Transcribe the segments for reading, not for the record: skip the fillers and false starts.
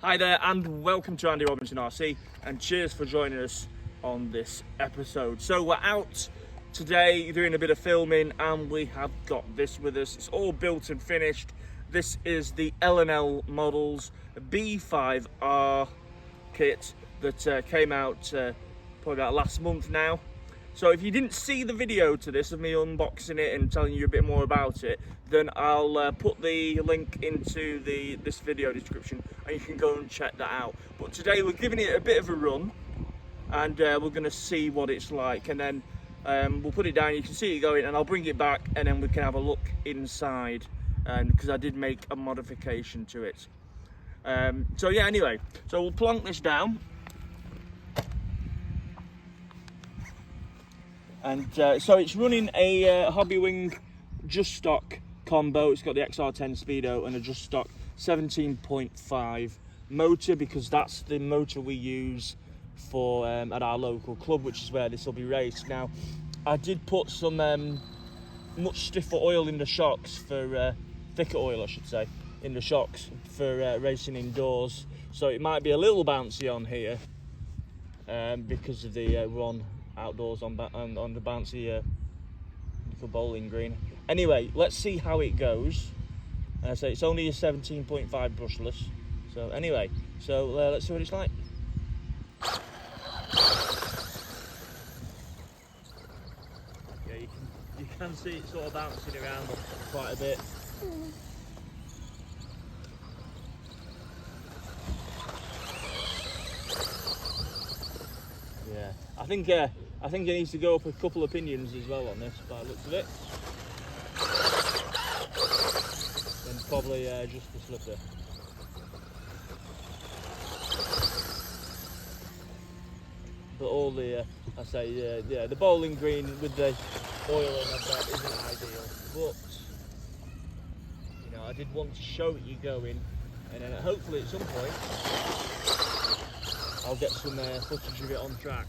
Hi there and welcome to Andy Robinson RC and cheers for joining us on this episode. So we're out today doing a bit of filming and we have got this with us. It's all built and finished. This is the L&L Models B5ive-R kit that came out probably about last month now. So if you didn't see the video to this of me unboxing it and telling you a bit more about it, then I'll put the link into this video description and you can go and check that out. But today we're giving it a bit of a run and we're going to see what it's like, and then we'll put it down, you can see it going, and I'll bring it back and then we can have a look inside, because I did make a modification to it. So yeah, anyway, so we'll plonk this down. And so it's running a Hobbywing Just Stock combo. It's got the XR10 Speedo and a Just Stock 17.5 motor, because that's the motor we use for at our local club, which is where this will be raced. Now, I did put some much stiffer oil in the shocks for thicker oil, I should say, in the shocks for racing indoors. So it might be a little bouncy on here because of the run outdoors on the bouncy for bowling green. Anyway, let's see how it goes. So it's only a 17.5 brushless. So anyway, so let's see what it's like. Yeah, you can see it sort of bouncing around quite a bit. Yeah, I think it needs to go up a couple of pinions as well on this, by the looks of it. And probably just a slipper. But all the, I say, yeah, the bowling green with the oil in that isn't ideal. But, you know, I did want to show you going, and then hopefully at some point I'll get some footage of it on track.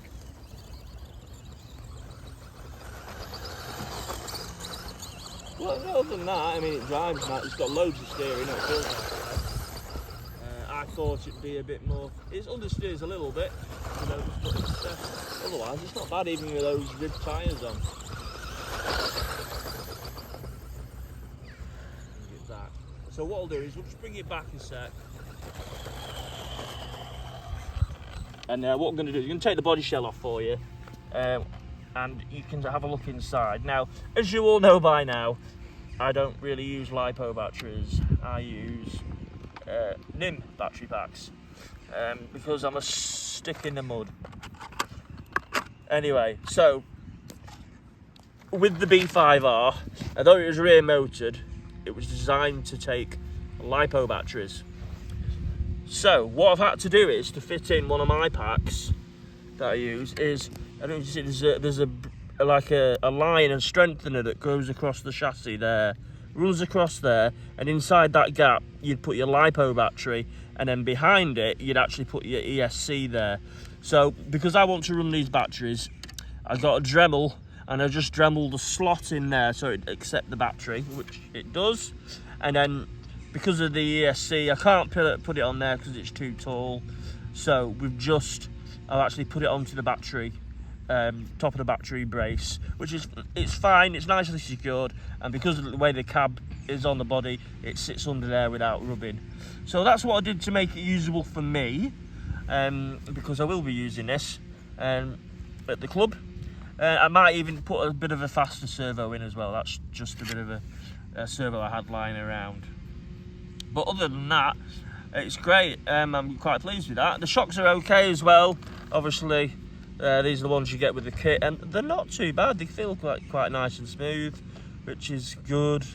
Well, other than that, I mean, it drives nice. It's got loads of steering. It feels like I thought it'd be a bit more. It understeers a little bit, you know, but otherwise it's not bad, even with those ribbed tyres on. Get that. So what I'll do is we'll just bring it back a sec. And what I'm going to do is I'm going to take the body shell off for you, and you can have a look inside. Now, as you all know by now, I don't really use LiPo batteries. I use NIM battery packs because I'm a stick in the mud. Anyway, so with the B5ive-R, although it was rear motored, it was designed to take LiPo batteries. So what I've had to do is to fit in one of my packs that I use is, I don't know if you see, there's a like a line and strengthener that goes across the chassis there, runs across there, and inside that gap you'd put your LiPo battery, and then behind it you'd actually put your ESC there. So because I want to run these batteries, I got a Dremel, and I just Dremeled the slot in there so it accept the battery, which it does. And then because of the ESC, I can't put it on there because it's too tall. So I've actually put it onto the battery, top of the battery brace, which it's fine, it's nicely secured, and because of the way the cab is on the body, it sits under there without rubbing. So that's what I did to make it usable for me, because I will be using this at the club. I might even put a bit of a faster servo in as well. That's just a bit of a servo I had lying around. But other than that, it's great. I'm quite pleased with that. The shocks are okay as well. Obviously, these are the ones you get with the kit, and they're not too bad. They feel quite nice and smooth, which is good.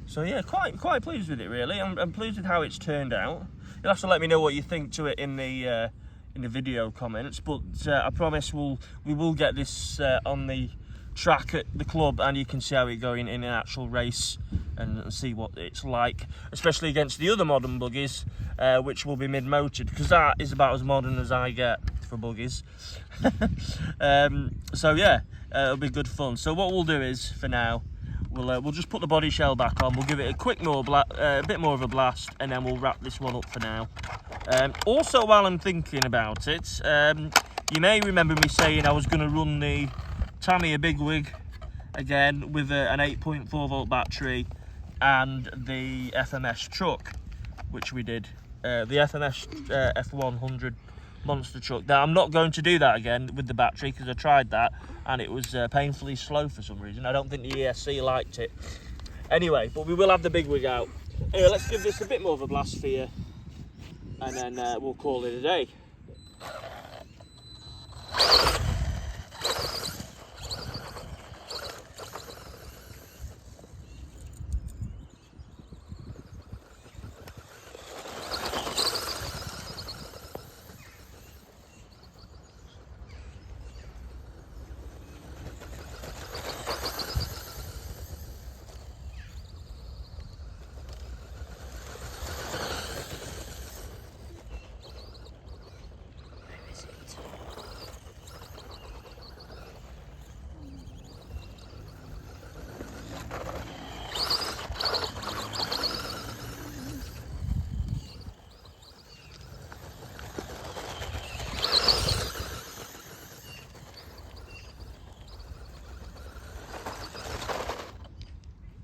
So yeah, quite pleased with it really. I'm pleased with how it's turned out. You'll have to let me know what you think to it in the video comments. But I promise we will get this on the track at the club, and you can see how it's going in an actual race and see what it's like, especially against the other modern buggies, which will be mid-motored, because that is about as modern as I get for buggies. So yeah, it'll be good fun. So what we'll do is, for now, we'll just put the body shell back on. We'll give it a bit more of a blast, and then we'll wrap this one up for now. Also, while I'm thinking about it, you may remember me saying I was going to run the Tamiya Big Wig again with an 8.4 volt battery and the FMS truck, which we did. The FMS F100 monster truck. Now, I'm not going to do that again with the battery because I tried that and it was painfully slow for some reason. I don't think the ESC liked it. Anyway, but we will have the Big Wig out. Anyway, let's give this a bit more of a blast for you, and then we'll call it a day.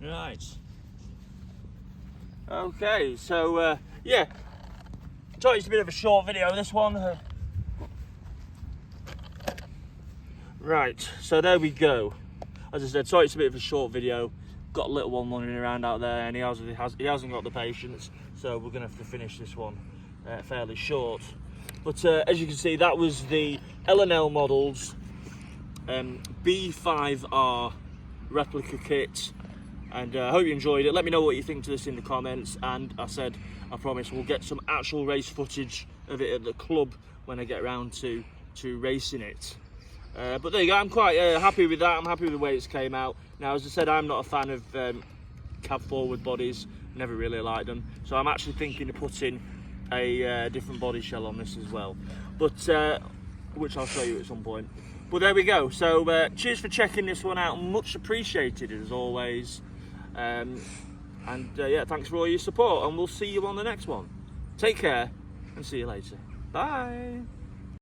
Right. Okay, so yeah, sorry it's a bit of a short video, this one. Right, so there we go. As I said, sorry it's a bit of a short video. Got a little one running around out there, and he hasn't got the patience, so we're gonna have to finish this one fairly short. But as you can see, that was the L&L Models B5ive-R replica kit. And I hope you enjoyed it. Let me know what you think to this in the comments. And I promise we'll get some actual race footage of it at the club when I get around to racing it. But there you go, I'm quite happy with that. I'm happy with the way it's came out. Now, as I said, I'm not a fan of cab forward bodies. Never really liked them. So I'm actually thinking of putting a different body shell on this as well. But which I'll show you at some point. But there we go. So cheers for checking this one out. Much appreciated as always. Yeah, thanks for all your support, and we'll see you on the next one. Take care and see you later. Bye.